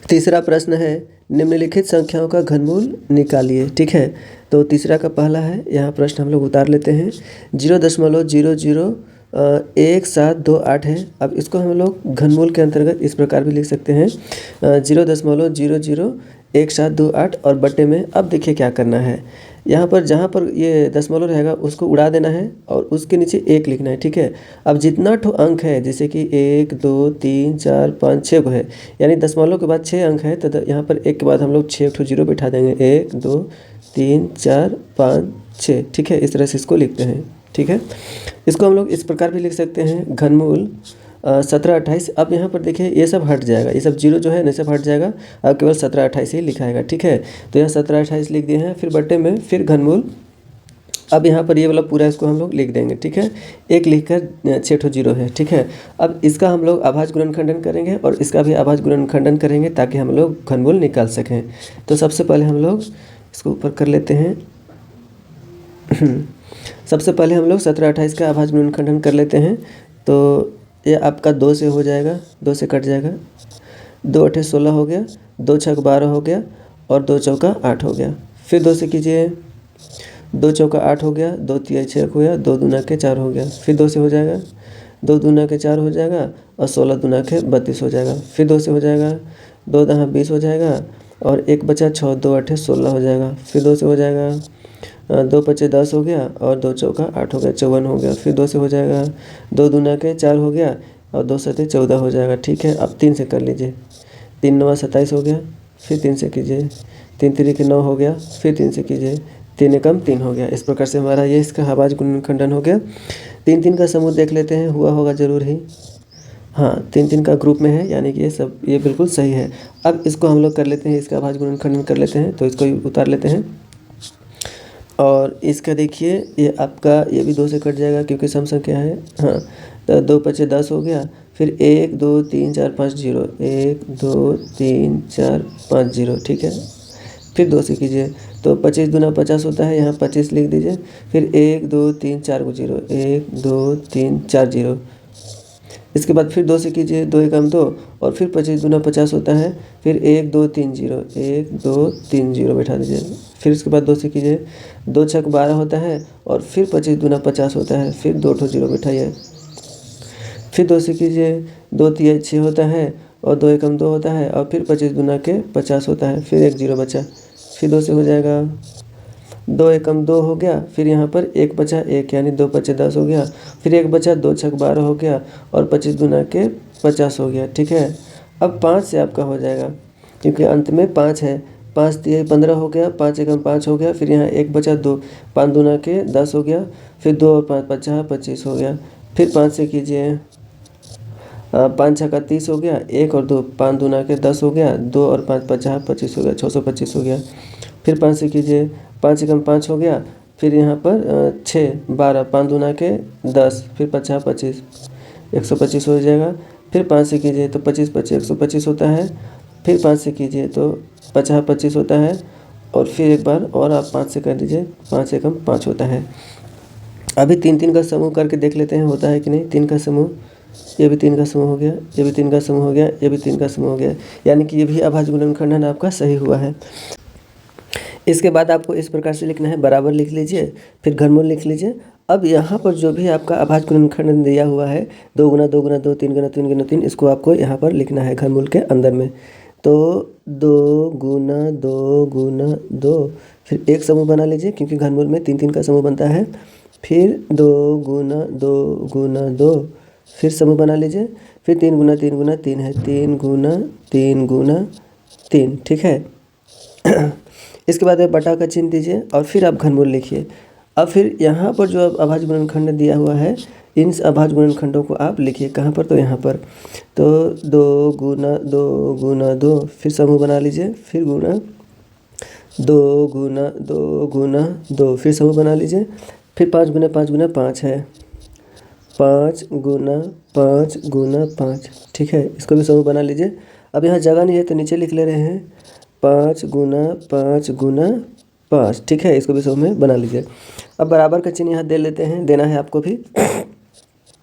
तीसरा प्रश्न है, निम्नलिखित संख्याओं का घनमूल निकालिए। ठीक है, तो तीसरा का पहला है, यहाँ प्रश्न हम लोग उतार लेते हैं। 0.001728 है। अब इसको हम लोग घनमूल के अंतर्गत इस प्रकार भी लिख सकते हैं, 0.001728 और बटे में। अब देखिए क्या करना है, यहाँ पर जहाँ पर ये दशमलव रहेगा उसको उड़ा देना है और उसके नीचे 1 लिखना है। ठीक है, अब जितना ठो अंक है, जैसे कि 1 2 3 4 5 6 को है, यानी दशमलव के बाद 6 अंक है, तो यहाँ पर 1 के बाद हम लोग 6 ठो जीरो बैठा देंगे, 1 2 3 4 5 6। ठीक है, इस तरह से इसको लिखते हैं। ठीक है, इसको हम लोग इस प्रकार भी लिख सकते हैं, घनमूल 1728। अब यहाँ पर देखिए ये सब हट जाएगा, ये सब जीरो जो है ना सब हट जाएगा, अब केवल 1728 ही लिखाएगा। ठीक है, तो यहाँ 1728 लिख दिए हैं, फिर बटे में, फिर घनमूल। अब यहाँ पर ये वाला पूरा इसको हम लोग लिख देंगे। ठीक है, 1 लिख कर 6 ठो जीरो है। ठीक है, अब इसका हम लोग अभाज्य गुणनखंडन करेंगे और इसका भी अभाज्य गुणनखंडन करेंगे ताकि हम लोग घनमूल निकाल सकें। तो सबसे पहले हम लोग इसको ऊपर कर लेते हैं। सबसे पहले हम लोग 1728 का अभाज्य गुणनखंडन कर लेते हैं। तो ये आपका 2 से हो जाएगा, 2 से कट जाएगा, 2 8 16 हो गया, 2 6 12 हो गया और 2 चौका 8 हो गया। फिर 2 से कीजिए, 2 चौका 8 हो गया, 2 तिया 6 हो गया, 2 दूना के 4 हो गया। फिर 2 से हो जाएगा, 2 दूना के 4 हो जाएगा और 16 दूना के 32 हो जाएगा। फिर 2 से हो जाएगा, 2 दहा 20 हो जाएगा और 1 बचा 6, 2 8 16 हो जाएगा। फिर 2 से हो जाएगा, 2 पचे 10 हो गया और 2 चौका 8 हो गया, 54 हो गया। फिर 2 से हो जाएगा, 2 दूना के 4 हो गया और 2 सते 14 हो जाएगा। ठीक है, अब 3 से कर लीजिए, 3 9 27 हो गया। फिर 3 से कीजिए, 3 3 के 9 हो गया। फिर 3 से कीजिए, 3 एकम 3 हो गया। इस प्रकार से हमारा ये इसका अभाज्य गुणनखंडन हो गया। 3 3 का समूह देख लेते हैं, हुआ होगा जरूर ही। हाँ, 3 3 का ग्रुप में है, यानी कि ये बिल्कुल सही है। अब इसको हम लोग कर लेते हैं, इसका अभाज्य गुणनखंडन कर लेते हैं। तो इसको उतार लेते हैं और इसका देखिए ये आपका ये भी 2 से कट जाएगा क्योंकि सम संख्या है। हाँ, तो 2 पचे 10 हो गया। फिर 1 2 3 4 5 0, 1 2 3 4 5 0। ठीक है, फिर 2 से कीजिए, तो 25 दूना 50 होता है, यहाँ 25 लिख दीजिए। फिर 1 2 3 4 को 0, 1 2 3 4 0। इसके बाद फिर 2 से कीजिए, 2 एकम 2 और फिर 25 दूना 50 होता है। फिर 1 2 3 0, 1 2 3 0 बैठा दीजिए। फिर इसके बाद 2 से कीजिए, 2 छक 12 होता है और फिर 25 दूना 50 होता है। फिर 2 ठो जीरो बैठाइए। फिर 2 से कीजिए, 2 तिया 6 होता है और 2 एकम 2 होता है और फिर 25 दूना के 50 होता है। फिर 1 जीरो बचा। फिर 2 से हो जाएगा, 2 एकम 2 हो गया। फिर यहाँ पर 1 बचा 1, यानी 2 पचे 10 हो गया। फिर 1 बचा, 2 छक 12 हो गया और 25 दूना के 50 हो गया। ठीक है, अब 5 से आपका हो जाएगा क्योंकि अंत में 5 है। 5 तिया 15 हो गया, 5 एकम 5 हो गया। फिर यहाँ 1 बचा, 2 5 दूना के 10 हो गया। फिर 2 और 5 50 25 हो गया। फिर 5 से कीजिए, 5 छक्का 30 हो गया, 1 और 2 5 दूना के 10 हो गया, 2 और 5 50 25 हो गया, 625 हो गया। फिर 5 से कीजिए, 5 एकम 5 हो गया। फिर यहाँ पर 6 12 5 दूना के 10, फिर 50 25 125 हो जाएगा। फिर 5 से कीजिए तो 25 25 125 होता है। फिर 5 से कीजिए तो 50 25 होता है और फिर एक बार और आप 5 से कर दीजिए, 5 एकम 5 होता है। अभी 3 3 का समूह करके देख लेते हैं होता है कि नहीं। 3 का समूह, ये भी 3 का समूह हो गया, ये भी 3 का समूह हो गया, ये भी 3 का समूह हो गया, यानी कि ये भी अभाज्य गुणनखंडन आपका सही हुआ है। इसके बाद आपको इस प्रकार से लिखना है, बराबर लिख लीजिए, फिर घनमूल लिख लीजिए। अब यहाँ पर जो भी आपका अभाज्य गुणनखंडन दिया हुआ है, 2 गुना 2 गुना 2, 3 गुना 3 गुना 3, इसको आपको यहाँ पर लिखना है घनमूल के अंदर में। तो 2 गुना 2 गुना 2, फिर एक समूह बना लीजिए क्योंकि घनमूल में 3 3 का समूह बनता है। फिर 2 गुना 2 गुना 2, फिर समूह बना लीजिए। फिर 3 गुना 3 गुना 3 है, 3 गुना 3 गुना 3। ठीक है, इसके बाद बटा का चिन्ह दीजिए और फिर आप घनमूल लिखिए। अब फिर यहाँ पर जो अभाज्य गुणनखंड दिया हुआ है, इन अभाज्य गुणनखंडों को आप लिखिए। कहाँ पर, तो यहाँ पर। तो 2 गुना 2 गुना 2, फिर समूह बना लीजिए। फिर गुना 2 गुना 2 गुना 2, फिर समूह बना लीजिए। फिर 5 गुना 5 गुना 5 है, 5 गुना 5 गुना 5। ठीक है, इसको भी समूह बना लीजिए। अब यहाँ जगह नहीं है तो नीचे लिख ले रहे हैं, 5 गुना 5 गुना 5। ठीक है, इसको भी समूह में बना लीजिए। अब बराबर का चिन्ह यहाँ दे लेते हैं, देना है आपको भी।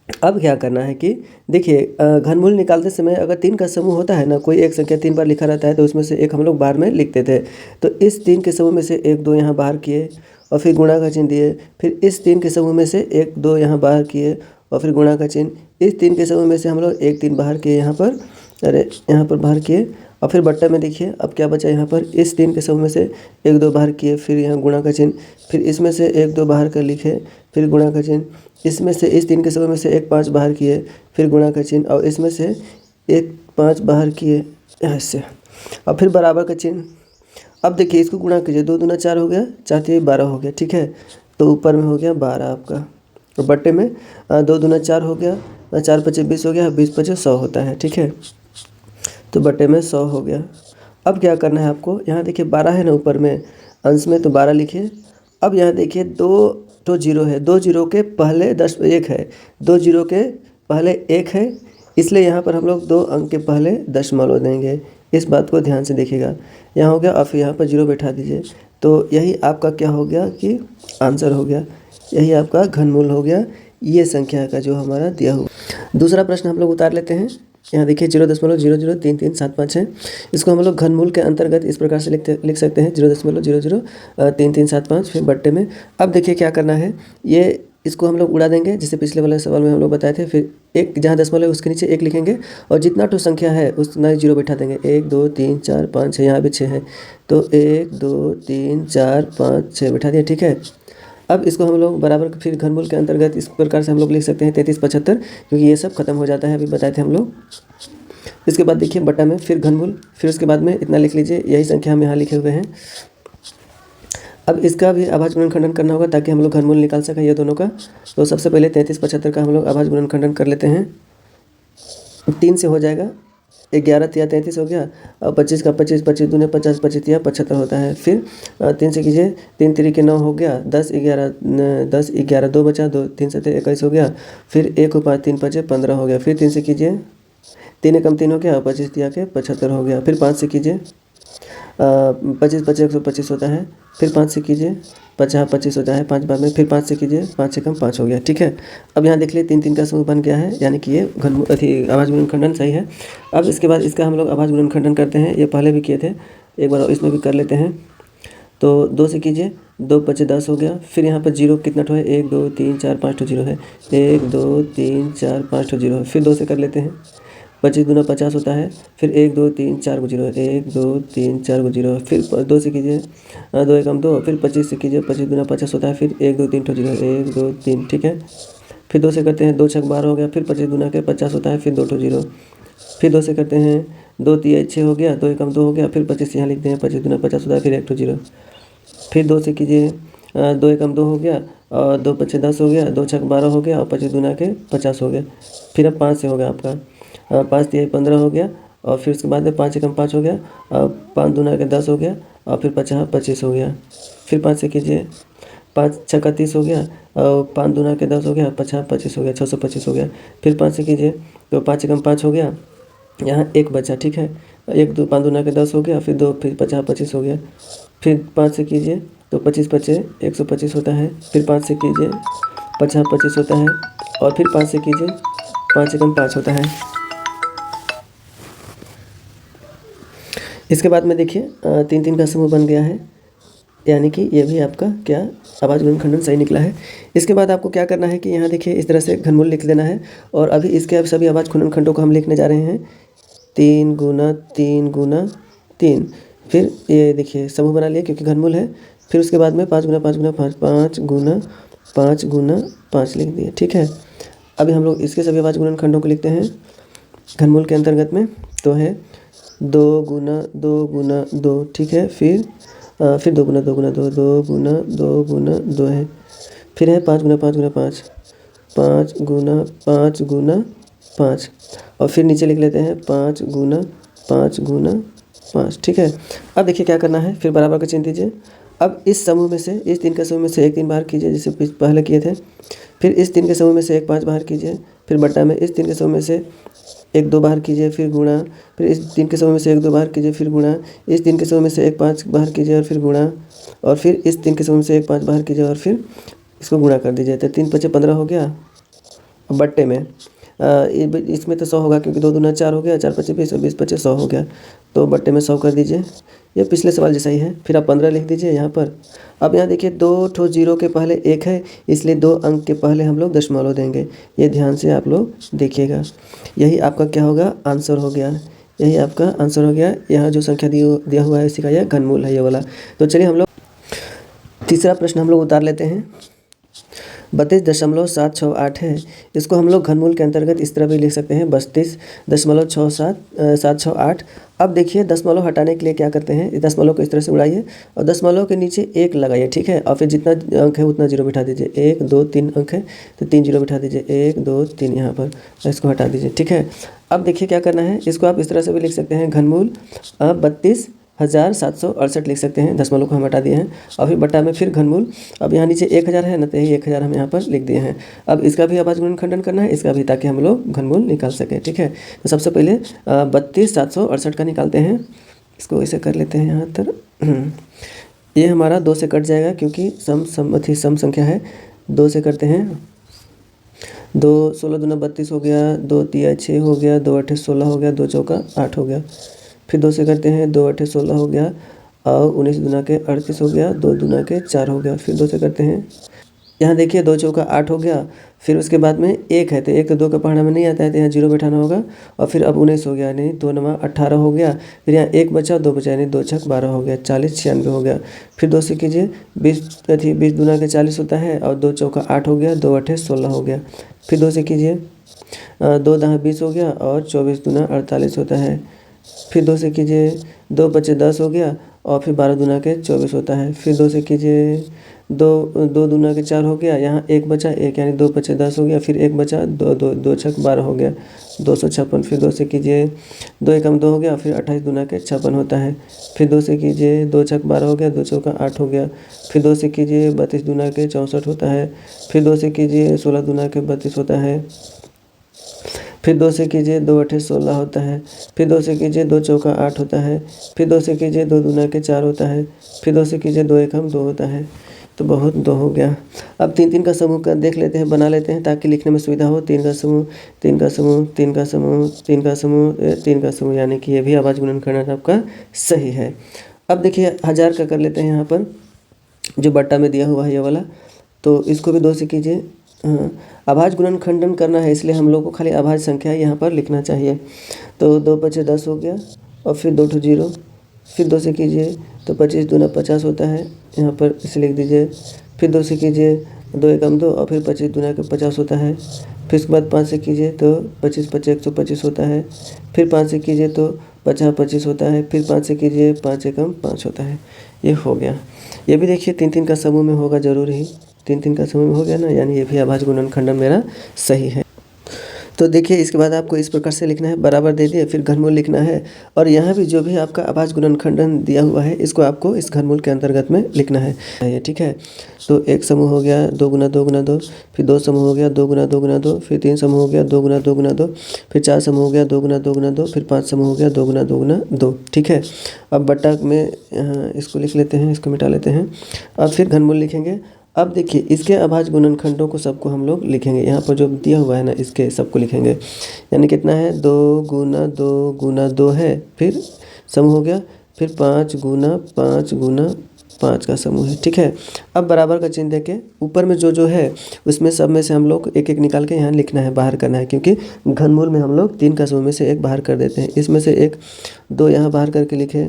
अब क्या करना है कि देखिए घनमूल निकालते समय अगर 3 का समूह होता है ना, कोई एक संख्या 3 बार लिखा रहता है तो उसमें से एक हम लोग बाहर में लिखते थे। तो इस 3 के समूह में से 1 2 यहाँ बाहर किए और फिर गुणा का चिन्ह दिए। फिर इस 3 के समूह में से 1 2 यहाँ बाहर किए और फिर गुणा का चिन्ह। इस 3 के समूह में से हम लोग 1 3 बाहर किए यहाँ पर, अरे यहाँ पर बाहर किए और फिर बट्टे में देखिए अब क्या बचा यहाँ पर, इस 3 के समूह में से 1 2 बाहर किए, फिर यहाँ गुणा का चिन्ह, फिर इसमें से 1 2 बाहर कर लिखे, फिर गुणा का चिन्ह, इसमें से इस 3 के समूह में से 1 5 बाहर किए, फिर गुणा का चिन्ह और इसमें से 1 5 बाहर किए ऐसे और फिर बराबर का चिन्ह। अब देखिए इसको गुणा कीजिए, 2 दूना 4 हो गया, 4 3 12 हो गया, ठीक है। तो ऊपर में हो गया 12 आपका और बट्टे में 2 दूना 4 हो गया, 4 5 20 हो गया, 20 5 100 होता है, ठीक है। तो बट्टे में 100 हो गया। अब क्या करना है आपको, यहाँ देखिए 12 है ना ऊपर में अंश में, तो 12 लिखिए। अब यहाँ देखिए 2 तो जीरो है, 2 जीरो के पहले 10 1 है, 2 जीरो के पहले 1 है, इसलिए यहाँ पर हम लोग 2 अंक के पहले दशमलव देंगे। इस बात को ध्यान से देखिएगा। यहाँ हो गया और फिर यहाँ पर जीरो बैठा दीजिए। तो यही आपका क्या हो गया कि आंसर हो गया, यही आपका घनमूल हो गया ये संख्या का जो हमारा दिया हुआ। दूसरा प्रश्न हम लोग उतार लेते हैं। यहाँ देखिए 0.003375 है। इसको हम लोग घनमूल के अंतर्गत इस प्रकार से लिख सकते हैं 0.003375 फिर बट्टे में। अब देखिए क्या करना है, ये इसको हम लोग उड़ा देंगे जैसे पिछले वाले सवाल में हम लोग बताए थे। फिर एक जहाँ दशमलव है उसके नीचे 1 लिखेंगे और जितना तो संख्या है उतना जीरो बैठा देंगे। 1 2 3 4 5 6, यहाँ भी 6 है तो 1 2 3 4 5 6 बैठा दिया, ठीक है। अब इसको हम लोग बराबर फिर घनमूल के अंतर्गत इस प्रकार से हम लोग लिख सकते हैं 33 75, क्योंकि ये सब खत्म हो जाता है, अभी बताए थे हम लोग। इसके बाद देखिए बट्टा में फिर घनमूल, फिर उसके बाद में इतना लिख लीजिए, यही संख्या हम यहाँ लिखे हुए हैं। अब इसका भी अभाज्य गुणनखंडन करना होगा ताकि हम लोग घनमूल निकाल सकें ये दोनों का। तो सबसे पहले 33 75 का हम लोग अभाज्य गुणनखंडन कर लेते हैं। 3 से हो जाएगा, 11 तिया 33 हो गया और 25 का 25, 25 दूने 50, 25 तिया 75 होता है। फिर 3 से कीजिए, 3 3 9 हो गया, 10 11 2 बचा, 2 3 7 21 हो गया। फिर 1 5 3 5 15 हो गया। फिर 3 से कीजिए, 3 एकम 3 हो गया, 25 तिया के 75 हो गया। फिर 5 से कीजिए, 25 25 125 होता है। फिर 5 से कीजिए, 50 25 होता है 5 बार में। फिर 5 से कीजिए, 5 एकम 5 हो गया, ठीक है। अब यहाँ देख लिए 3 3 का समूह बन गया है, यानी कि ये अभाज्य गुणनखंडन सही है। अब इसके बाद इसका हम लोग अभाज्य गुणनखंडन करते हैं, ये पहले भी किए थे, एक बार इसमें भी कर लेते हैं। तो 2 से कीजिए, 2 5 10 हो गया। फिर यहाँ पर जीरो कितना ठो है, 1 2 3 4 5 ठो जीरो है, 1 2 3 4 5 ठो जीरो है। फिर 2 से कर लेते हैं, 25 दूना 50 होता है। फिर 1 2 3 4 को जीरो है, 1 2 3 4 को जीरो है। फिर 2 से कीजिए, 2 एकम 2। फिर 25 से कीजिए, 25 दूना 50 होता है। फिर 1 2 3 ठो जीरो है, 1 2 3, ठीक है। फिर 2 से करते हैं, 2 6 12 हो गया। फिर 25 दूना के 50 होता है, फिर 2 ठो जीरो। फिर 2 से करते हैं, 2 3 6 हो गया, 2 एकम 2 हो गया। फिर 25 यहाँ लिखते हैं, 25 दूना 50 होता है, फिर 1 ठो जीरो। फिर 2 से कीजिए, 2 एकम 2 हो गया और 2 5 10 हो गया, 2 6 12 हो गया और 25 दूना के 50 हो गया। फिर अब 5 से होगा आपका, 5 3 15 हो गया और फिर उसके बाद में 5 एकम 5 हो गया और 5 दूना के 10 हो गया और फिर 50 25 हो गया। फिर 5 से कीजिए, 5 6 का 30 हो गया और 5 दूना के 10 हो गया, 50 25 हो गया, 625 हो गया। फिर 5 से कीजिए तो 5 एकम 5 हो गया, यहाँ 1 बचा, ठीक है। 1 2 5 दूना के 10 हो गया, फिर 2 फिर 50 25 हो गया। फिर 5 से कीजिए तो 25 25 125 होता है। फिर 5 से कीजिए, 50 25 होता है और फिर 5 से कीजिए, 5 एकम 5 होता है। इसके बाद में देखिए 3 3 का समूह बन गया है, यानी कि ये भी आपका क्या अभाज्य गुणनखंडन सही निकला है। इसके बाद आपको क्या करना है कि यहाँ देखिए इस तरह से घनमूल लिख देना है और अभी इसके अब सभी अभाज्य गुणनखंडों को हम लिखने जा रहे हैं। 3 गुना 3 गुना 3, फिर ये देखिए समूह बना लिया क्योंकि घनमूल है। फिर उसके बाद में 5 गुना 5 गुना 5, 5 गुना 5 गुना 5 लिख दिए, ठीक है। अभी हम लोग इसके सभी अभाज्य गुणनखंडों को लिखते हैं घनमूल के अंतर्गत में, तो है 2 गुना 2 गुना 2, ठीक है। फिर 2 गुना 2 गुना 2, 2 गुना 2 गुना 2 है। फिर है 5 गुना 5 गुना 5, 5 गुना 5 गुना 5 और फिर नीचे लिख लेते हैं 5 गुना 5 गुना 5, ठीक है। अब देखिए क्या करना है, फिर बराबर का चिन्ह दीजिए। अब इस समूह में से, इस 3 के समूह में से 1 3 बाहर कीजिए जैसे पहले किए थे। फिर इस 3 के समूह में से 1 5 बाहर कीजिए। फिर बट्टा में इस 3 के समूह में से 1 2 बाहर कीजिए, फिर गुणा। फिर इस 3 के समूह में से 1 2 बाहर कीजिए, फिर गुणा। इस 3 के समूह में से 1 5 बाहर कीजिए और फिर गुणा। और फिर इस 3 के समूह में से 1 5 बाहर कीजिए और फिर इसको गुणा कर दीजिए। तो 3 5 15 हो गया बट्टे में इसमें तो 100 होगा क्योंकि 2 दूना 4 हो गया, 4 पचे 20 और 20 पचे 100 हो गया। तो बट्टे में 100 कर दीजिए। ये पिछले सवाल जैसा ही है। फिर आप 15 लिख दीजिए यहाँ पर। अब यहाँ देखिए 2 ठो जीरो के पहले 1 है, इसलिए 2 अंक के पहले हम लोग दशमलव देंगे। ये ध्यान से आप लोग देखिएगा। यही आपका क्या होगा, आंसर हो गया। यही आपका आंसर हो गया। यहाँ जो संख्या दिया हुआ है इसी का यह घनमूल है, ये वाला। तो चलिए हम लोग तीसरा प्रश्न हम लोग उतार लेते हैं। 32.768 है। इसको हम लोग घनमूल के अंतर्गत इस तरह भी लिख सकते हैं, 32.768। अब देखिए दशमलव हटाने के लिए क्या करते हैं, इस दशमलव को इस तरह से उड़ाइए और दशमलव के नीचे 1 लगाइए, ठीक है। और फिर जितना अंक है उतना जीरो बिठा दीजिए। 1 2 3 अंक है तो 3 जीरो बिठा दीजिए। 1 2 3 यहाँ पर, इसको हटा दीजिए, ठीक है। अब देखिए क्या करना है, इसको आप इस तरह से भी लिख सकते हैं, घनमूल 32,768 लिख सकते हैं। दशमलव को हम हटा दिए हैं और फिर बट्टा में फिर घनमूल। अब यहाँ नीचे 1000 है ना, तो यही 1000 हम यहाँ पर लिख दिए हैं। अब इसका भी अभाज्य गुणनखंडन करना है, इसका भी, ताकि हम लोग घनमूल निकाल सकें, ठीक है। तो सबसे पहले 32,768 का निकालते हैं। इसको ऐसे कर लेते हैं यहाँ तक। ये हमारा 2 से कट जाएगा क्योंकि सम संख्या है। 2 से करते हैं। 2 16 दूना 32 हो गया, 2 तिया 6 हो गया, 2 8 16 हो गया, 2 चौका 8 हो गया। फिर 2 से करते हैं। 2 8 16 हो गया और 19 दूना के 38 हो गया, 2 दूना के 4 हो गया। फिर 2 से करते हैं। यहाँ देखिए 2 चौका 8 हो गया। फिर उसके बाद में 1 है, तो 1 तो 2 का पहाड़ा में नहीं आता है, तो यहाँ जीरो बैठाना होगा। और फिर अब 19 हो गया, यानी 2 9 18 हो गया। फिर यहाँ 1 बचा, 2 बचा, यानी 2 6 12 हो गया, 40 96 हो गया। फिर 2 से कीजिए। 20 दूना के 40 होता है और 2 चौका 8 हो गया, 2 8 16 हो गया। फिर 2 से कीजिए। 2 10 20 हो गया और 24 दूना 48 होता है। फिर 2 से कीजिए। 2 बचे 10 हो गया और फिर 12 दूना के 24 होता है। फिर 2 से कीजिए। 2 दूना के 4 हो गया, यहाँ 1 बचा, 1 यानी 2 बचे 10 हो गया। फिर 1 बचा, 2 6 12 हो गया, 256। फिर 2 से कीजिए। 2 एकम 2 हो गया, फिर 28 दूना के 56 होता है। फिर 2 से कीजिए। 2 6 12 हो गया, 2 चौका 8 हो गया। फिर 2 से कीजिए। 32 दूना के 64 होता है। फिर 2 से कीजिए। 16 दूना के 32 होता है। फिर 2 से कीजिए। 2 8 16 होता है। फिर 2 से कीजिए। 2 चौका 8 होता है। फिर 2 से कीजिए। 2 दूना के 4 होता है। फिर 2 से कीजिए। 2 एकम 2 होता है। तो बहुत 2 हो गया। अब 3 का समूह का देख लेते हैं, बना लेते हैं ताकि लिखने में सुविधा हो। 3 का समूह, 3 का समूह, 3 का समूह, 3 का समूह, 3 का समूह, यानी कि ये भी अभाज्य गुणनखंडन आपका सही है। अब देखिए 1000 का कर लेते हैं यहाँ पर, जो बट्टा में दिया हुआ है ये वाला। तो इसको भी 2 से कीजिए। हाँ, अभाज्य गुणनखंडन करना है, इसलिए हम लोग को खाली अभाज्य संख्या यहाँ पर लिखना चाहिए। तो 2 बचे 10 हो गया और फिर 2 ठो जीरो। फिर 2 से कीजिए तो 25 दूना 50 होता है, यहाँ पर इसे लिख दीजिए। फिर 2 से कीजिए। 2 एकम 2 और फिर 25 दूना के 50 होता है। फिर उसके बाद 5 से कीजिए तो 25 पचे 125 होता है। फिर 5 से कीजिए तो 50 25 होता है। फिर 5 से कीजिए, 5 एकम 5 होता है। ये हो गया। ये भी देखिए 3 का समूह में होगा जरूर ही। 3 का समूह में हो गया ना, यानी ये भी अभाज्य गुणनखंडन मेरा सही है। तो देखिए इसके बाद आपको इस प्रकार से लिखना है, बराबर दे दिए, फिर घनमूल लिखना है। और यहाँ भी जो भी आपका अभाज्य गुणनखंडन दिया हुआ है इसको आपको इस घनमूल के अंतर्गत में लिखना है, ये ठीक है। तो 1 समूह हो गया 2 गुना 2 गुना 2। फिर 2 समूह हो गया 2 गुना 2 गुना 2। फिर 3 समूह हो गया 2 गुना 2 गुना 2। फिर 4 समूह हो गया 2 गुना 2 गुना 2। फिर 5 समूह हो गया 2 गुना 2 गुना 2, ठीक है। अब बट्टा में इसको लिख लेते हैं, इसको मिटा लेते हैं। अब फिर घनमूल लिखेंगे। अब देखिए इसके अभाज्य गुणनखंडों को सबको हम लोग लिखेंगे, यहाँ पर जो दिया हुआ है ना इसके सबको लिखेंगे। यानी कितना है, 2 गुना 2 गुना 2 है। फिर समूह हो गया। फिर 5 गुना 5 गुना 5 का समूह है, ठीक है। अब बराबर का चिन्ह देके ऊपर में जो है उसमें सब में से हम लोग एक एक निकाल के यहाँ लिखना है, बाहर करना है। क्योंकि घनमूल में हम लोग 3 का समूह में से एक बाहर कर देते हैं। इसमें से 1 2 यहाँ बाहर करके लिखे,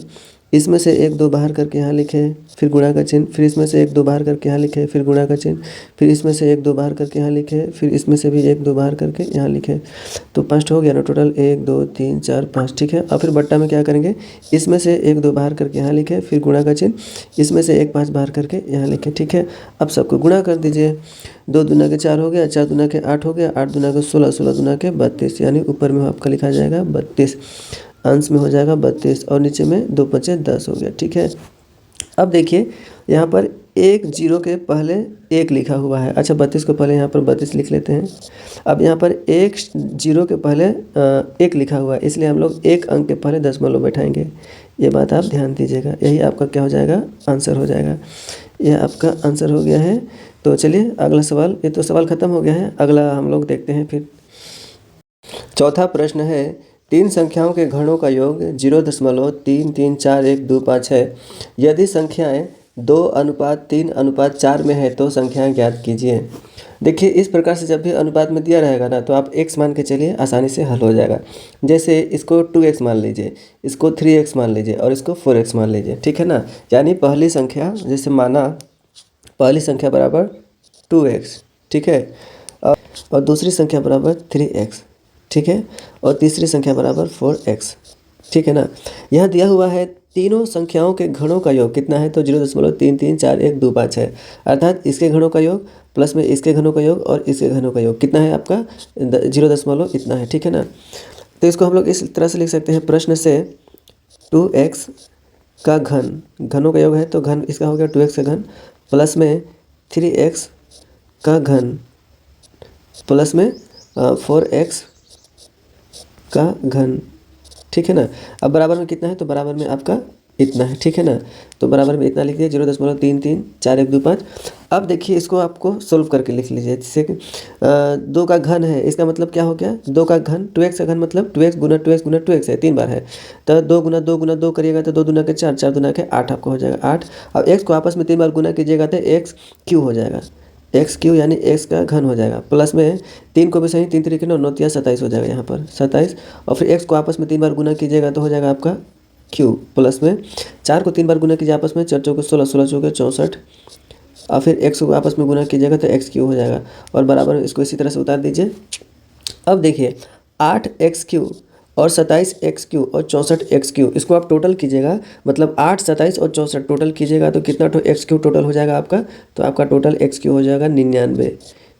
इसमें से 1 2 बाहर करके यहाँ लिखे, फिर गुणा का चिन्ह। फिर इसमें से 1 2 बाहर करके यहाँ लिखे, फिर गुणा का चिन्ह। फिर इसमें से 1 2 बाहर करके यहाँ लिखे, फिर इसमें से भी 1 2 बाहर करके यहाँ लिखे। तो 5 हो गया ना टोटल, 1 2 3 4 5, ठीक है। और फिर बट्टा में क्या करेंगे, इसमें से 1 2 बाहर करके यहाँ लिखे, फिर गुणा का चिन्ह, इसमें से 1 5 बाहर करके यहाँ लिखे, ठीक है। अब सबको गुणा कर दीजिए। 2 दूना के 4 हो गया, 4 दूना के 8 हो गया, 8 दूना के 16, 16 दूना के 32, यानी ऊपर में आपका लिखा जाएगा 32, अंश में हो जाएगा 32 और नीचे में 2 5 10 हो गया, ठीक है। अब देखिए यहाँ पर 1 0 के पहले 1 लिखा हुआ है। अच्छा 32 को पहले यहाँ पर 32 लिख लेते हैं। अब यहाँ पर 1 0 के पहले 1 लिखा हुआ है, इसलिए हम लोग 1 अंक के पहले दशमलव बैठाएंगे। ये बात आप ध्यान दीजिएगा, यही आपका क्या हो जाएगा, आंसर हो जाएगा। यह आपका आंसर हो गया है। तो चलिए अगला सवाल, ये तो सवाल ख़त्म हो गया है, अगला हम लोग देखते हैं फिर। चौथा प्रश्न है, तीन संख्याओं के घनों का योग 0.33412 है। यदि संख्याएं 2:3:4 में है तो संख्याएं ज्ञात कीजिए। देखिए इस प्रकार से जब भी अनुपात में दिया रहेगा ना तो आप x मान के चलिए, आसानी से हल हो जाएगा। जैसे इसको 2x मान लीजिए, इसको 3x मान लीजिए और इसको 4x मान लीजिए, ठीक है ना। यानी पहली संख्या जैसे माना, पहली संख्या बराबर 2x, ठीक है, और दूसरी संख्या बराबर 3x, ठीक है, और तीसरी संख्या बराबर 4x, ठीक है ना। यह दिया हुआ है तीनों संख्याओं के घनों का योग कितना है, तो 0.33412 है। अर्थात इसके घनों का योग प्लस में इसके घनों का योग और इसके घनों का योग कितना है आपका 0 इतना है, ठीक है ना। तो इसको हम लोग इस तरह से लिख सकते हैं, प्रश्न से 2x का घन, घनों का योग है तो घन इसका हो गया 2x का घन, प्लस में 3x का घन, प्लस में 4x का घन, ठीक है ना। अब बराबर में कितना है, तो बराबर में आपका इतना है, ठीक है ना। तो बराबर में इतना लिख दिया 0.33412। अब देखिए इसको आपको सोल्व करके लिख लीजिए। जैसे कि 2 का घन है, इसका मतलब क्या हो गया, 2 का घन 2x का घन मतलब 2x गुना 2x गुना 2x है, 3 बार है। तो 2 गुना 2 गुना 2 करिएगा तो 2 दूना के 4, 4 दूना के 8 आपको हो जाएगा 8। अब x को आपस में 3 बार गुना कीजिएगा तो x क्यू हो जाएगा, एक्स क्यू यानी एक्स का घन हो जाएगा, प्लस में 3 को भी सही, 3 तरीके 9 9 27 हो जाएगा यहाँ पर 27। और फिर एक्स को आपस में 3 बार गुना कीजिएगा तो हो जाएगा आपका क्यू, प्लस में 4 को 3 बार गुना कीजिए आपस में, 4 चौके 16, 16 चौके 64, और फिर एक्स को आपस में गुना कीजिएगा तो एक्स क्यू हो जाएगा, और बराबर इसको इसी तरह से उतार दीजिए। अब देखिए 8x क्यू और 27x क्यू और 64x क्यू, इसको आप टोटल कीजिएगा, मतलब 8, 27 और 64 टोटल कीजिएगा तो कितना x क्यू टोटल हो जाएगा आपका, तो आपका टोटल x क्यू हो जाएगा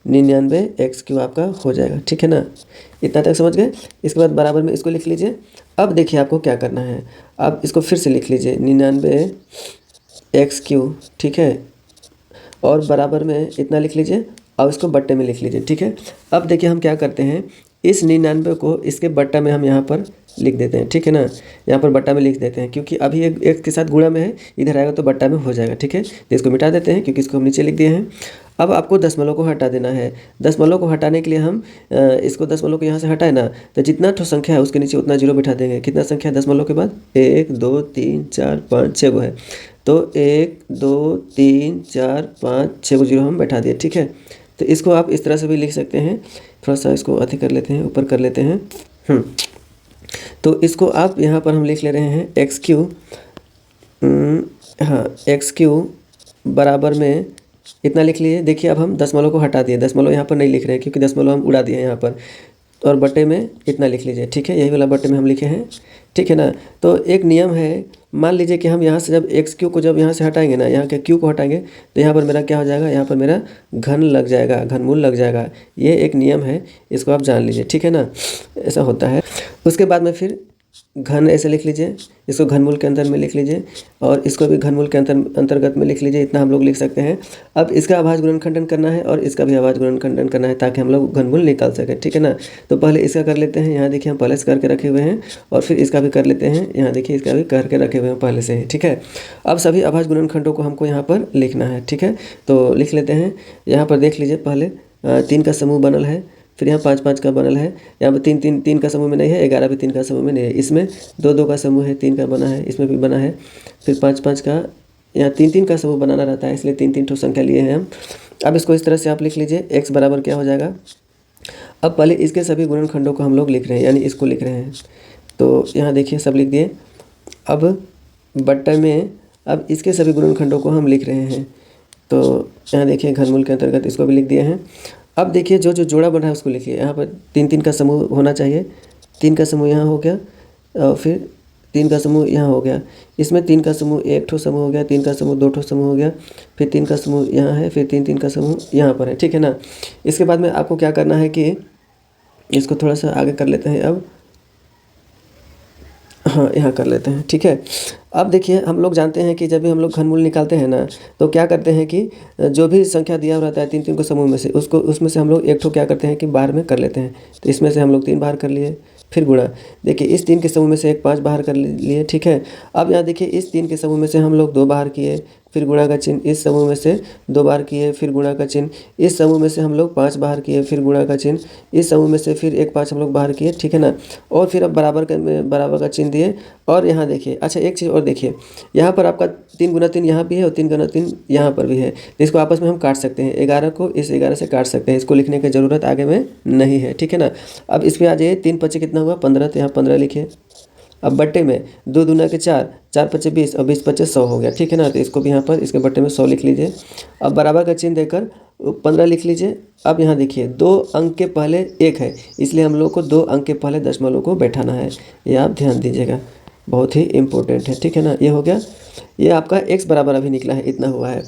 99 x क्यू आपका हो जाएगा, ठीक है ना। इतना तक समझ गए। इसके बाद बराबर में इसको लिख लीजिए। अब देखिए आपको क्या करना है, आप इसको फिर से लिख लीजिए 99 x क्यू, ठीक है, और बराबर में इतना लिख लीजिए और इसको बट्टे में लिख लीजिए, ठीक है। अब देखिए हम क्या करते हैं, इस 99 को इसके बट्टा में हम यहाँ पर लिख देते हैं, ठीक है ना। यहाँ पर बट्टा में लिख देते हैं क्योंकि अभी एक के साथ गुणा में है, इधर आएगा तो बट्टा में हो जाएगा, ठीक है। तो इसको मिटा देते हैं क्योंकि इसको हम नीचे लिख दिए हैं। अब आपको दशमलव को हटा देना है। दशमलव को हटाने के लिए हम इसको दशमलव को यहाँ से हटाए ना, तो जितना ठो संख्या है उसके नीचे उतना जीरो बिठा देंगे। कितना संख्या है दशमलव के बाद, 1 2 3 4 5 6 गो है, तो 1 2 3 4 5 6 गो जीरो हम बैठा दिए, ठीक है। तो इसको आप इस तरह से भी लिख सकते हैं, थोड़ा सा इसको अधिक कर लेते हैं, ऊपर कर लेते हैं। तो इसको आप यहाँ पर हम लिख ले रहे हैं एक्स क्यू, हाँ एक्स क्यू बराबर में इतना लिख लिए। देखिए अब हम दशमलव को हटा दिए, दशमलव यहाँ पर नहीं लिख रहे हैं क्योंकि दशमलव हम उड़ा दिए हैं यहाँ पर, और बट्टे में इतना लिख लीजिए, ठीक है, यही वाला बट्टे में हम लिखे हैं, ठीक है ना। तो एक नियम है, मान लीजिए कि हम यहाँ से जब एक्स क्यू को जब यहाँ से हटाएंगे ना, यहाँ के क्यू को हटाएंगे तो यहाँ पर मेरा क्या हो जाएगा, यहाँ पर मेरा घन लग जाएगा, घनमूल लग जाएगा। ये एक नियम है, इसको आप जान लीजिए, ठीक है ना, ऐसा होता है। उसके बाद में फिर घन ऐसे लिख लीजिए, इसको घनमूल के अंदर में लिख लीजिए और इसको भी घनमूल के अंतर्गत में लिख लीजिए, इतना हम लोग लिख सकते हैं। अब इसका अभाज्य गुणनखंडन करना है और इसका भी अभाज्य गुणनखंडन करना है ताकि हम लोग घनमूल निकाल सकें, ठीक है ना। तो पहले इसका कर लेते हैं, यहाँ देखिए हम पहले से करके रखे हुए हैं, और फिर इसका भी कर लेते हैं, यहाँ देखिए इसका भी करके रखे हुए हैं पहले से ही, ठीक है। अब सभी अभाज्य गुणनखंडों को हमको यहाँ पर लिखना है, ठीक है। तो लिख लेते हैं, यहाँ पर देख लीजिए पहले 3 का समूह बनल है, फिर यहाँ 5 5 का बनल है, यहाँ पर 3 3 3 का समूह में नहीं है, 11 भी 3 का समूह में नहीं है, इसमें 2 2 का समूह है, 3 का बना है, इसमें भी बना है, फिर 5 5 का, यहाँ 3 3 का समूह बनाना रहता है, इसलिए 3 3 ठो संख्या लिए हैं हम। अब इसको इस तरह से आप लिख लीजिए, x बराबर क्या हो जाएगा। अब पहले इसके सभी गुणनखंडों को हम लोग लिख रहे हैं, यानी इसको लिख रहे हैं, तो यहाँ देखिए सब लिख दिए। अब बट्टे में अब इसके सभी गुणनखंडों को हम लिख रहे हैं, तो यहाँ देखिए घनमूल के अंतर्गत इसको भी लिख दिए हैं। अब देखिए जो जो जोड़ा बना है उसको लिखिए, यहाँ पर 3 3 का समूह होना चाहिए, 3 का समूह यहाँ हो गया, और फिर 3 का समूह यहाँ हो गया, इसमें 3 का समूह 1 ठो समूह हो गया, 3 का समूह 2 ठो समूह हो गया, फिर 3 का समूह यहाँ है, फिर 3 3 का समूह यहाँ पर है, ठीक है ना। इसके बाद में आपको क्या करना है कि इसको थोड़ा सा आगे कर लेते हैं, अब हाँ यहाँ कर लेते हैं, ठीक है। अब देखिए हम लोग जानते हैं कि जब भी हम लोग घनमूल निकालते हैं ना, तो क्या करते हैं कि जो भी संख्या दिया हुआ रहता है 3 3 को समूह में से, उसको उसमें से हम लोग एक ठो क्या करते हैं कि बाहर में कर लेते हैं। तो इसमें से हम लोग 3 बाहर कर लिए, फिर गुणा, देखिए इस 3 के समूह में से एक 5 बाहर कर लिए, ठीक है। अब यहाँ देखिए इस 3 के समूह में से हम लोग 2 बाहर किए, फिर गुणा का चिन्ह, इस समूह में से 2 बार किए, फिर गुणा का चिन्ह, इस समूह में से हम लोग 5 बाहर किए, फिर गुणा का चिन्ह, इस समूह में से फिर एक 5 हम लोग बाहर किए, ठीक है ना। और फिर अब बराबर का चिन्ह दिए। और यहाँ देखिए, अच्छा एक चीज़ और देखिए, यहाँ पर आपका 3 गुना 3 यहाँ भी है और 3 गुना 3 यहाँ पर भी है, तो इसको आपस में हम काट सकते हैं। 11 को इस 11 से काट सकते हैं, इसको लिखने की ज़रूरत आगे में नहीं है, ठीक है ना। अब इस पर आ जाइए, 3 पच्चे कितना हुआ 15, तो यहाँ 15 लिखिए। अब बट्टे में 2 दूना के 4, 4 पच्चे 20 और 20 पच्चे 100 हो गया, ठीक है ना। तो इसको भी यहाँ पर इसके बट्टे में 100 लिख लीजिए। अब बराबर का चिन्ह देकर 15 लिख लीजिए। अब यहाँ देखिए 2 अंक के पहले 1 है, इसलिए हम लोग को 2 अंक के पहले दशमलव को बैठाना है, ये आप ध्यान दीजिएगा, बहुत ही इम्पोर्टेंट है, ठीक है ना। ये हो गया, ये आपका x बराबर अभी निकला है, इतना हुआ है।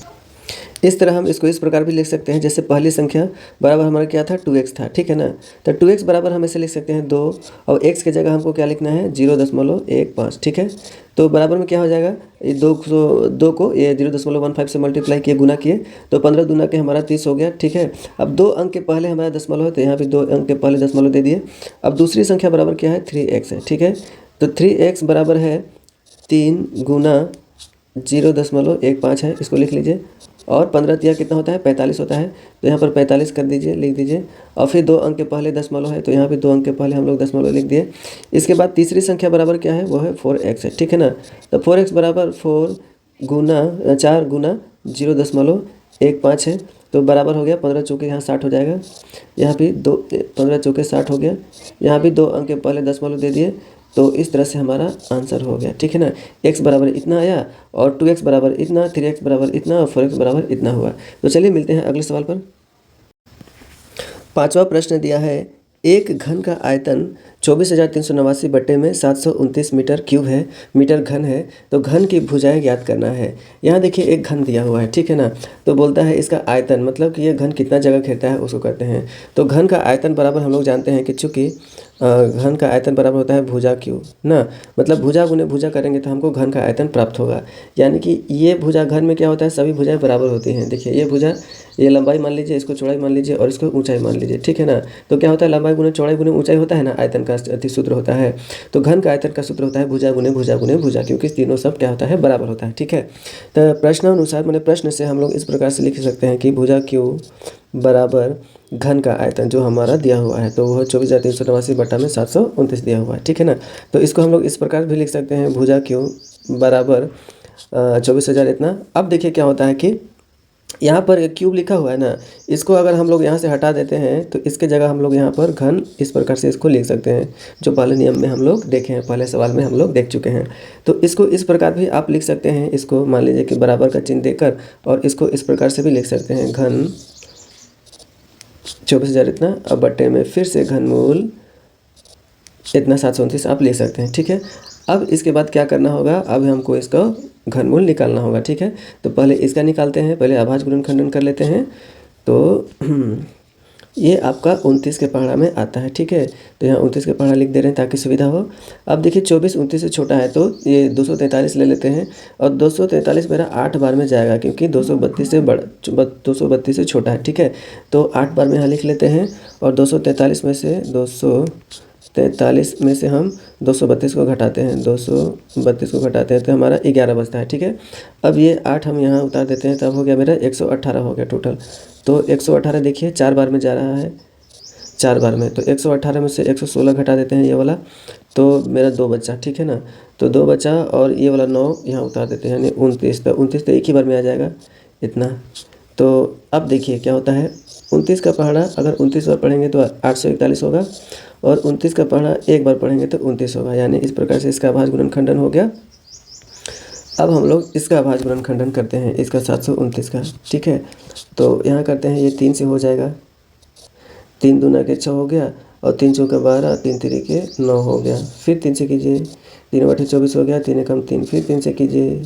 इस तरह हम इसको इस प्रकार भी लिख सकते हैं, जैसे पहली संख्या बराबर हमारा क्या था 2x था, ठीक है ना। तो 2x बराबर हम ऐसे लिख सकते हैं 2, और x के जगह हमको क्या लिखना है 0.15, ठीक है। तो बराबर में क्या हो जाएगा, ये 2 को ये 0.15 से मल्टीप्लाई किए, गुना किए, तो 15 दूना के हमारा 30 हो गया, ठीक है। अब 2 अंक के पहले हमारा दशमलव है, तो यहाँ पे 2 अंक के पहले दशमलव दे दिए। अब दूसरी संख्या बराबर क्या है 3x है, ठीक है। तो 3x बराबर है 3 गुना 0.15 है, इसको लिख लीजिए। और 15 तिया कितना होता है 45 होता है, तो यहाँ पर 45 कर दीजिए, लिख दीजिए। और फिर 2 अंक के पहले दशमलव है, तो यहाँ पे 2 अंक के पहले हम लोग दशमलव लिख दिए। इसके बाद तीसरी संख्या बराबर क्या है, वो है 4x है, ठीक है ना। तो 4x बराबर 4 गुना 4 गुना 0.15 है, तो बराबर हो गया 15 चौके यहाँ 60 हो जाएगा। यहाँ भी 15 चौके 60 हो गया। यहाँ भी 2 अंक के पहले दशमलव दे दिए, तो इस तरह से हमारा आंसर हो गया, ठीक है ना। x बराबर इतना आया, और 2x बराबर इतना, 3x बराबर इतना, और 4x बराबर इतना हुआ। तो चलिए मिलते हैं अगले सवाल पर। 5वां प्रश्न दिया है, एक घन का आयतन 24,389 बट्टे में 729 मीटर क्यूब है, मीटर घन है, तो घन की भुजाएं ज्ञात करना है। यहाँ देखिए एक घन दिया हुआ है, ठीक है ना। तो बोलता है इसका आयतन, मतलब कि ये घन कितना जगह घेरता है उसको करते हैं। तो घन का आयतन बराबर हम लोग जानते हैं कि चूँकि घन का आयतन बराबर होता है भुजा क्यू ना, मतलब भुजा गुने भुजा करेंगे तो हमको घन का आयतन प्राप्त होगा। यानी कि ये भुजा घन में क्या होता है, सभी भुजाएं बराबर होती हैं। देखिए ये भुजा, ये लंबाई मान लीजिए, इसको चौड़ाई मान लीजिए, और इसको ऊंचाई मान लीजिए, ठीक है ना। तो क्या होता है, लंबाई गुने चौड़ाई गुने ऊंचाई होता है ना, आयतन का सूत्र होता है। तो घन का आयतन का सूत्र होता है भुजा गुने भुजा गुने भुजा, क्योंकि तीनों सब क्या होता है बराबर होता है, ठीक है। तो प्रश्नानुसार मैंने प्रश्न से हम लोग इस प्रकार से लिख सकते हैं कि भुजा क्यू बराबर घन का आयतन जो हमारा दिया हुआ है, तो वह 24,389 बटा में 729 दिया हुआ है, ठीक है ना। तो इसको हम लोग इस प्रकार भी लिख सकते हैं, भुजा क्यू बराबर 24,000 इतना। अब देखिए क्या होता है कि यहाँ पर एक क्यूब लिखा हुआ है ना, इसको अगर हम लोग यहाँ से हटा देते हैं, तो इसके जगह हम लोग यहाँ पर घन इस प्रकार से इसको लिख सकते हैं, जो पहले नियम में हम लोग देखे हैं, पहले सवाल में हम लोग देख चुके हैं। तो इसको इस प्रकार भी आप लिख सकते हैं, इसको मान लीजिए कि बराबर का चिन्ह देकर, और इसको इस प्रकार से भी लिख सकते हैं, घन 24,000 इतना, अब बट्टे में फिर से घनमूल इतना 729 आप ले सकते हैं, ठीक है। अब इसके बाद क्या करना होगा, अब हमको इसका घनमूल निकालना होगा, ठीक है। तो पहले इसका निकालते हैं, पहले अभाज्य गुणनखंडन कर लेते हैं। तो ये आपका 29 के पहाड़ा में आता है, ठीक है। तो यहाँ 29 के पहाड़ा लिख दे रहे हैं ताकि सुविधा हो। अब देखिए 24 29 से छोटा है, तो ये 243 ले लेते हैं, और 243 मेरा 8 बार में जाएगा, क्योंकि 232 से बड़ा 232 से छोटा है, ठीक है। तो 8 बार में यहाँ लिख लेते हैं, और 243 में से 243 में से हम 232 को घटाते हैं, 232 को घटाते हैं तो हमारा 11 बचता है, ठीक है। अब ये 8 हम यहाँ उतार देते हैं, तब हो गया मेरा 118 हो गया टोटल। तो 118 देखिए 4 बार में जा रहा है, 4 बार में, तो 118 में से 116 घटा देते हैं ये वाला, तो मेरा 2 बचा, ठीक है ना। तो 2 बचा, और ये वाला 9 यहाँ उतार देते हैं, यानी 29, तो 29 तो एक ही बार में आ जाएगा इतना। तो अब देखिए क्या होता है, 29 का पहाड़ा अगर 29 बार पढ़ेंगे तो 841 होगा, और 29 का पहाड़ा एक बार पढ़ेंगे तो 29 होगा, यानी इस प्रकार से इसका अभाज्य गुणनखंडन हो गया। अब हम लोग इसका अभाज्य गुणनखंडन करते हैं, इसका 729 का, ठीक है। तो यहाँ करते हैं, ये 3 से हो जाएगा, 3 दूना के 6 हो गया, और 3 चौके 12, 3 तिरिके 9 हो गया। फिर 3 से कीजिए, 3 बटे 24 हो गया, 3 एकम 3, फिर 3 से कीजिए,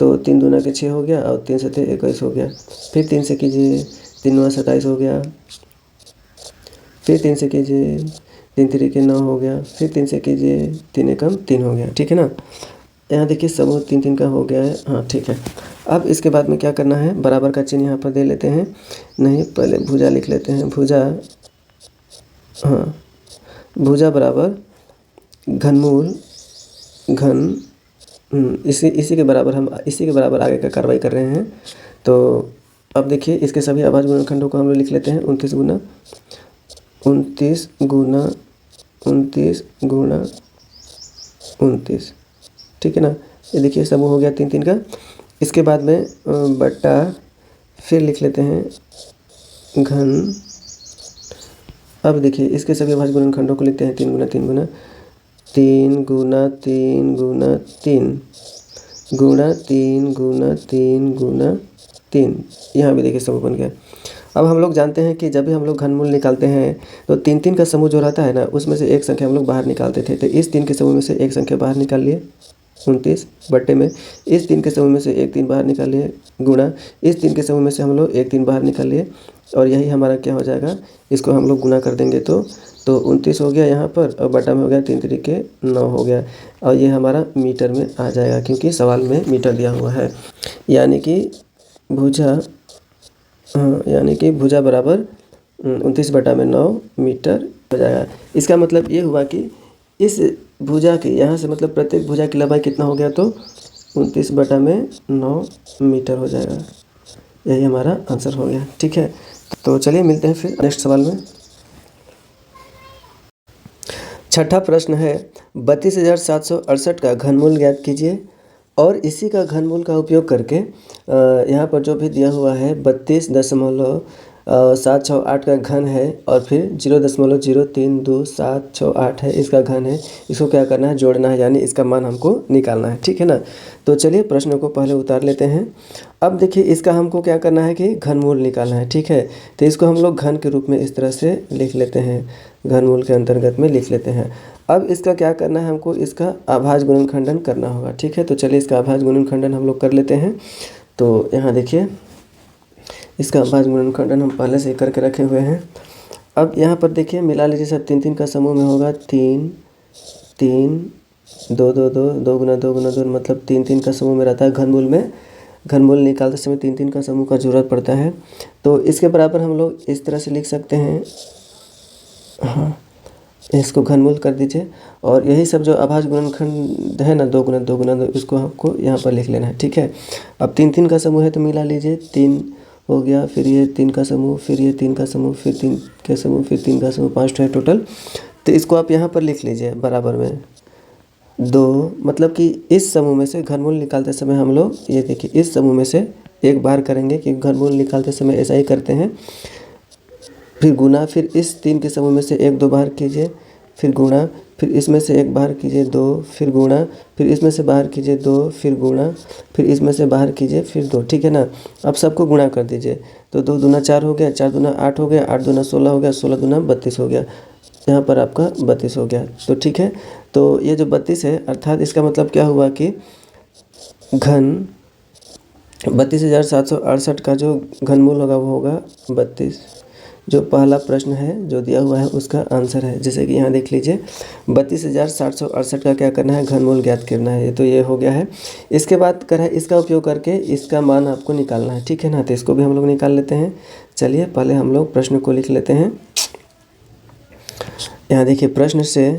तो 3 दूना के 6 हो गया, और 3 सते 21 हो गया। फिर 3 से कीजिए, 3 9 27 हो गया। फिर 3 से कीजिए, 3 तिरिके 9 हो गया। फिर 3 से कीजिए, 3 एकम 3 हो गया, ठीक है ना। यहाँ देखिए समूह 3 3 का हो गया है, हाँ ठीक है। अब इसके बाद में क्या करना है, बराबर का चिन्ह यहाँ पर दे लेते हैं, नहीं पहले भुजा लिख लेते हैं, भुजा, हाँ भुजा बराबर घनमूल घन इसी के बराबर हम इसी के बराबर आगे का कार्रवाई कर रहे हैं। तो अब देखिए इसके सभी अभाज्य गुणनखंडों को हम लोग लिख लेते हैं। 29 गुना 29, ठीक है ना। ये देखिए समूह हो गया 3 का। इसके बाद में बटा फिर लिख लेते हैं घन। अब देखिए इसके सभी अभाज्य गुणनखंडों को लिखते हैं 3 गुना 3 गुना 3 गुना 3 गुना 3 गुणा 3 गुना 3 गुना 3। यहाँ भी देखिए समूह बन गया। अब हम लोग जानते हैं कि जब भी हम लोग घनमूल निकालते हैं तो 3 का समूह जो रहता है ना, उसमें से एक संख्या हम लोग बाहर निकालते थे। तो इस 3 के समूह में से एक संख्या बाहर निकाल लिए 29 बट्टे में इस 3 के समूह में से एक 3 बाहर निकाल लिए गुणा इस 3 के समूह में से हम लोग एक 3 बाहर निकाल लिए, और यही हमारा क्या हो जाएगा, इसको हम लोग गुना कर देंगे तो 29 हो गया यहाँ पर, और बटा में हो गया 3 3 9 हो गया, और ये हमारा मीटर में आ जाएगा क्योंकि सवाल में मीटर दिया हुआ है। यानी कि भुजा बराबर 29 बटा में 9 मीटर हो जाएगा। इसका मतलब ये हुआ कि इस भुजा की यहाँ से मतलब प्रत्येक भुजा की लंबाई कितना हो गया, तो 29 बटा में 9 मीटर हो जाएगा। यही हमारा आंसर हो गया। ठीक है, तो चलिए मिलते हैं फिर नेक्स्ट सवाल में। छठा प्रश्न है 32,768 का घनमूल ज्ञात कीजिए और इसी का घनमूल का उपयोग करके यहाँ पर जो भी दिया हुआ है 32.768 का घन है और फिर 0.03278 है, इसका घन है। इसको क्या करना है, जोड़ना है, यानी इसका मान हमको निकालना है। ठीक है ना। तो चलिए प्रश्न को पहले उतार लेते हैं। अब देखिए इसका हमको क्या करना है कि घनमूल निकालना है। ठीक है, तो इसको हम लोग घन के रूप में इस तरह से लिख लेते हैं, घनमूल के अंतर्गत में लिख लेते हैं। अब इसका क्या करना है, हमको इसका अभाज्य गुणनखंडन करना होगा। ठीक है, तो चलिए इसका अभाज्य गुणनखंडन हम लोग कर लेते हैं। तो यहाँ देखिए इसका अभाज्य गुणनखंडन हम पहले से ही करके रखे हुए हैं। अब यहाँ पर देखिए मिला लीजिए सब 3 3 का समूह में होगा 3 3 2 2 2 2 गुना 2 गुना 2 मतलब 3 3 का समूह में रहता है। घनमूल में घनमूल निकालते समय 3 3 का समूह का जरूरत पड़ता है। तो इसके बराबर हम लोग इस तरह से लिख सकते हैं, हाँ इसको घनमूल कर दीजिए। और यही सब जो अभाज्य गुणनखंड है ना 2 गुना 2 गुना 2, इसको हमको यहाँ पर लिख लेना है। ठीक है, अब 3 3 का समूह है तो मिला लीजिए 3 हो गया, फिर ये 3 का समूह, फिर ये 3 का समूह, फिर 3 के समूह, फिर 3 का समूह, 5 है टोटल। तो इसको आप यहाँ पर लिख लीजिए बराबर में 2, मतलब कि इस समूह में से घनमूल निकालते समय हम लोग ये देखिए इस समूह में से एक बार करेंगे कि घनमूल निकालते समय ऐसा ही करते हैं। फिर गुना, फिर इस 3 के समूह में से एक 2 बाहर कीजिए, फिर गुणा, फिर इसमें से एक बाहर कीजिए 2, फिर गुणा, फिर इसमें से बाहर कीजिए 2, फिर गुणा, फिर इसमें से बाहर कीजिए फिर 2। ठीक है ना। अब सबको गुणा कर दीजिए, तो 2 दूना 4 हो गया, 4 दूना 8 हो गया, 8 दूना 16 हो गया, 16 दूना 32 हो गया। यहाँ पर आपका 32 हो गया। तो ठीक है, तो ये जो 32 है अर्थात इसका मतलब क्या हुआ कि घन 32,768 का जो घनमूल होगा वो होगा 32। जो पहला प्रश्न है जो दिया हुआ है उसका आंसर है। जैसे कि यहाँ देख लीजिए 32,768 का क्या करना है, घनमूल ज्ञात करना है। तो ये हो गया है। इसके बाद कर है इसका उपयोग करके इसका मान आपको निकालना है। ठीक है ना, तो इसको भी हम लोग निकाल लेते हैं। चलिए पहले हम लोग प्रश्न को लिख लेते हैं। यहाँ देखिए प्रश्न से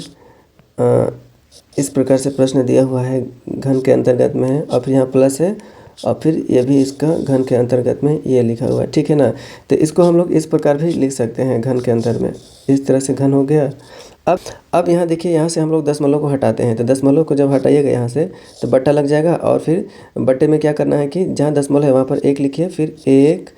इस प्रकार से प्रश्न दिया हुआ है, घन के अंतर्गत में है और फिर यहाँ प्लस है और फिर ये भी इसका घन के अंतर्गत में ये लिखा हुआ है। ठीक है ना, तो इसको हम लोग इस प्रकार भी लिख सकते हैं, घन के अंतर में इस तरह से घन हो गया। अब यहाँ देखिए यहाँ से हम लोग दशमलव को हटाते हैं, तो दशमलव को जब हटाइएगा यहाँ से तो बट्टा लग जाएगा और फिर बट्टे में क्या करना है कि जहाँ दशमलव है वहाँ पर 1 लिखिए, फिर 1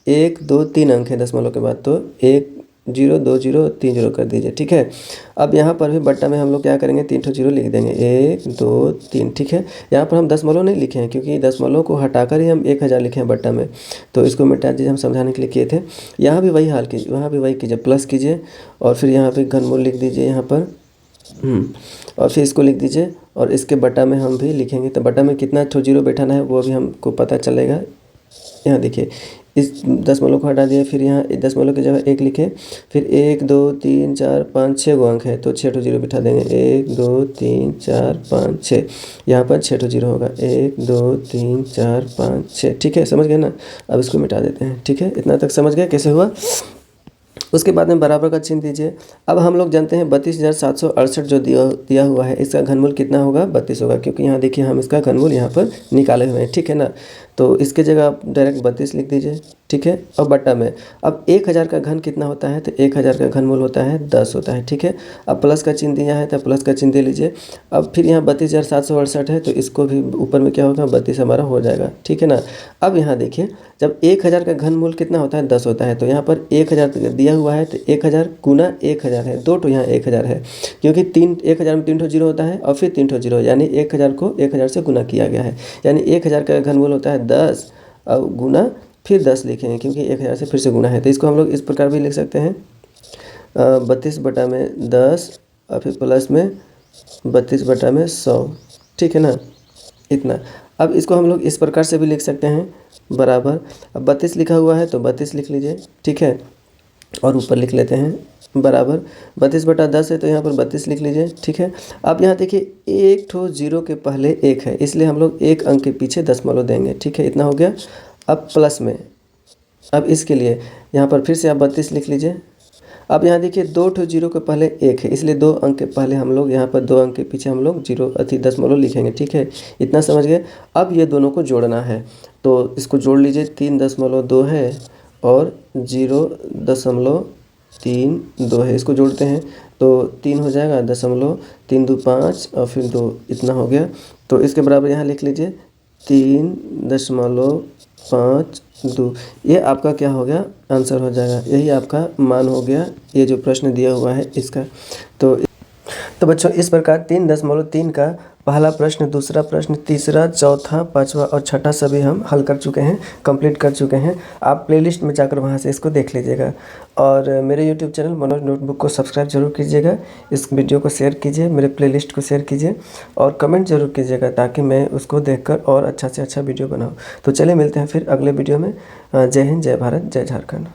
1 2 3 अंक है दशमलव के बाद, तो 1 0 2 0 3 0 कर दीजिए। ठीक है, अब यहाँ पर भी बट्टा में हम लोग क्या करेंगे 3 ठो 0 लिख देंगे, 1 2 3। ठीक है, यहाँ पर हम दशमलव नहीं लिखे हैं क्योंकि दशमलव को हटाकर ही हम 1000 लिखे हैं बट्टा में, तो इसको मिटा दीजिए, हम समझाने के लिए किए थे। यहाँ भी वही हाल कीजिए, वहाँ भी वही कीजिए, प्लस कीजिए और फिर यहाँ पे घनमूल लिख दीजिए यहाँ पर, और फिर इसको लिख दीजिए और इसके बट्टा में हम भी लिखेंगे। तो बट्टा में कितना ठो 0 बैठाना है वो भी हमको पता चलेगा। यहाँ देखिए इस दशमलव को हटा दिया, फिर यहाँ दशमलव की जगह 1 लिखे, फिर 1 2 3 4 5 6 गो अंक है तो 6 ठो 0 बिठा देंगे, 1 2 3 4 5 6, यहाँ पर 6 ठो 0 होगा, 1 2 3 4 5 6। ठीक है, समझ गए ना। अब इसको मिटा देते हैं। ठीक है, इतना तक समझ गए कैसे हुआ। उसके बाद में बराबर का चिन्ह दीजिए। अब हम लोग जानते हैं 32,768 जो दिया हुआ है, इसका घनमूल कितना होगा, 32 होगा, क्योंकि यहाँ देखिए हम इसका घनमूल यहाँ पर निकाले हुए हैं, ठीक है ना। तो इसके जगह आप डायरेक्ट 32 लिख दीजिए, ठीक है। और बट्टा में अब 1000 का घन कितना होता है, तो 1000 का घनमूल होता है 10 होता है, ठीक है। अब प्लस का चिन्ह दिया है तो प्लस का चिन्ह दे लीजिए। अब फिर यहाँ 32,768 है तो इसको भी ऊपर में क्या होगा, 32 हमारा हो जाएगा, ठीक है ना। अब यहाँ देखिए जब 1000 का घनमूल कितना होता है, 10 होता है, तो यहाँ पर 1000 दिया हुआ है तो 1000 गुना 1000 है, 2 तो यहाँ 1000 है, क्योंकि 1000 में 3 जीरो होता है और फिर 3 जीरो, यानी 1000 को 1000 से गुना किया गया है, यानी 1000 का घनमूल होता है 10 और गुना फिर 10 लिखेंगे, क्योंकि 1000 से फिर से गुना है। तो इसको हम लोग इस प्रकार भी लिख सकते हैं 32/10 और फिर प्लस में 32/100, ठीक है ना, इतना। अब इसको हम लोग इस प्रकार से भी लिख सकते हैं बराबर, अब 32 लिखा हुआ है तो 32 लिख लीजिए, ठीक है। और ऊपर लिख लेते हैं बराबर 32/10 है तो यहाँ पर 32 लिख लीजिए, ठीक है। अब यहाँ देखिए एक ठो जीरो के पहले एक है, इसलिए हम लोग एक अंक के पीछे दशमलव देंगे, ठीक है, इतना हो गया। अब प्लस में, अब इसके लिए यहाँ पर फिर से आप 32 लिख लीजिए। अब यहाँ देखिए 2 ठो जीरो के पहले एक है, इसलिए 2 अंक के पहले हम लोग यहाँ पर 2 अंक के पीछे हम लोग जीरो दशमलव लिखेंगे, ठीक है, इतना समझ गए। अब ये दोनों को जोड़ना है तो इसको जोड़ लीजिए, 3.2 है और 0.32 है, इसको जोड़ते हैं तो 3 हो जाएगा, 0.325 और फिर 2, इतना हो गया। तो इसके बराबर यहाँ लिख लीजिए 3.52, ये आपका क्या हो गया, आंसर हो जाएगा, यही आपका मान हो गया, ये जो प्रश्न दिया हुआ है इसका। तो बच्चों इस प्रकार 3.3 का पहला प्रश्न, दूसरा प्रश्न, तीसरा, चौथा, पांचवा और छठा सभी हम हल कर चुके हैं, कंप्लीट कर चुके हैं। आप प्लेलिस्ट में जाकर वहां से इसको देख लीजिएगा और मेरे यूट्यूब चैनल मनोज नोटबुक को सब्सक्राइब जरूर कीजिएगा, इस वीडियो को शेयर कीजिए, मेरे प्लेलिस्ट को शेयर कीजिए और कमेंट जरूर कीजिएगा ताकि मैं उसको देखकर और अच्छा से अच्छा वीडियो बनाऊँ। तो चलिए मिलते हैं फिर अगले वीडियो में। जय हिंद, जय भारत, जय झारखंड।